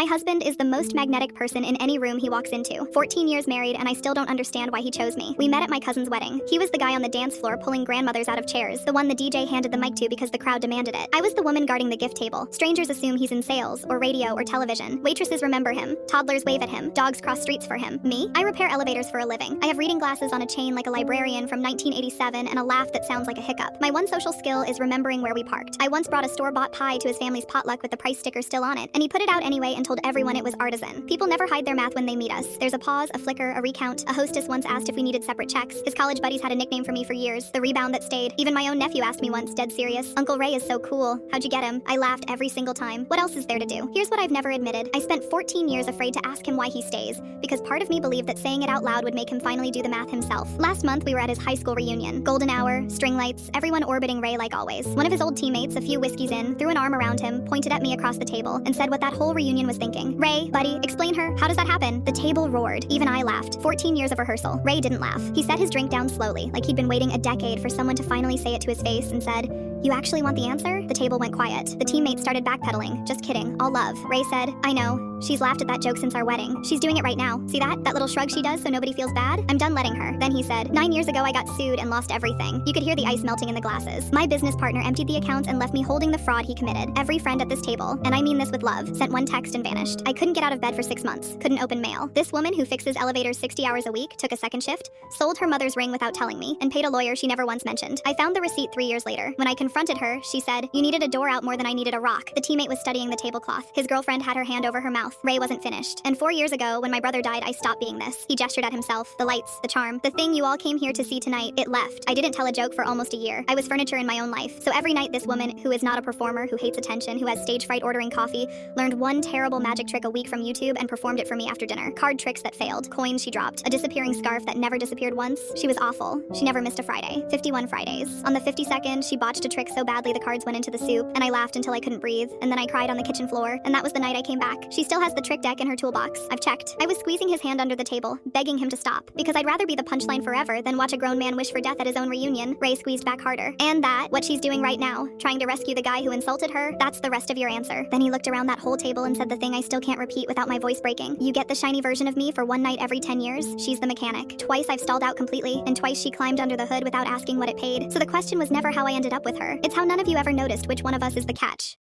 My husband is the most magnetic person in any room he walks into. 14 years married, and I still don't understand why he chose me. We met at my cousin's wedding. He was the guy on the dance floor pulling grandmothers out of chairs, the one the DJ handed the mic to because the crowd demanded it. I was the woman guarding the gift table. Strangers assume he's in sales, or radio, or television. Waitresses remember him. Toddlers wave at him. Dogs cross streets for him. Me? I repair elevators for a living. I have reading glasses on a chain like a librarian from 1987 and a laugh that sounds like a hiccup. My one social skill is remembering where we parked. I once brought a store-bought pie to his family's potluck with the price sticker still on it, and he put it out anyway and told everyone it was artisan. People never hide their math when they meet us. There's a pause, a flicker, a recount. A hostess once asked if we needed separate checks. His college buddies had a nickname for me for years. The rebound that stayed. Even my own nephew asked me once, dead serious, "Uncle Ray is so cool. How'd you get him?" I laughed every single time. What else is there to do? Here's what I've never admitted. I spent 14 years afraid to ask him why he stays, because part of me believed that saying it out loud would make him finally do the math himself. Last month, we were at his high school reunion. Golden hour, string lights, everyone orbiting Ray like always. One of his old teammates, a few whiskeys in, threw an arm around him, pointed at me across the table, and said what that whole reunion was thinking. "Ray, buddy, explain her. How does that happen?" The table roared. Even I laughed. 14 years of rehearsal. Ray didn't laugh. He set his drink down slowly, like he'd been waiting a decade for someone to finally say it to his face, and said, "You actually want the answer?" The table went quiet. The teammates started backpedaling. "Just kidding. All love." Ray said, "I know. She's laughed at that joke since our wedding. She's doing it right now. See that? That little shrug she does so nobody feels bad? I'm done letting her." Then he said, "9 years ago I got sued and lost everything." You could hear the ice melting in the glasses. My business partner emptied the accounts and left me holding the fraud he committed. Every friend at this table, and I mean this with love, sent one text and vanished. I couldn't get out of bed for 6 months. Couldn't open mail. This woman who fixes elevators 60 hours a week took a second shift, sold her mother's ring without telling me, and paid a lawyer she never once mentioned. I found the receipt 3 years later. When I confronted her, she said, "You needed a door out more than I needed a rock." The teammate was studying the tablecloth. His girlfriend had her hand over her mouth. Ray wasn't finished. And 4 years ago, when my brother died, I stopped being this. He gestured at himself, the lights, the charm. The thing you all came here to see tonight, it left. I didn't tell a joke for almost a year. I was furniture in my own life. So every night this woman, who is not a performer, who hates attention, who has stage fright ordering coffee, learned one terrible magic trick a week from YouTube and performed it for me after dinner. Card tricks that failed, coins she dropped, a disappearing scarf that never disappeared once. She was awful. She never missed a Friday. 51 Fridays. On the 52nd, she botched a trick so badly the cards went into the soup, and I laughed until I couldn't breathe, and then I cried on the kitchen floor, and that was the night I came back. She still has the trick deck in her toolbox. I've checked. I was squeezing his hand under the table, begging him to stop, because I'd rather be the punchline forever than watch a grown man wish for death at his own reunion. Ray squeezed back harder. "And that, what she's doing right now, trying to rescue the guy who insulted her, that's the rest of your answer." Then he looked around that whole table and said the thing I still can't repeat without my voice breaking. "You get the shiny version of me for one night every 10 years. She's the mechanic. Twice I've stalled out completely, and twice she climbed under the hood without asking what it paid. So the question was never how I ended up with her. It's how none of you ever noticed which one of us is the catch."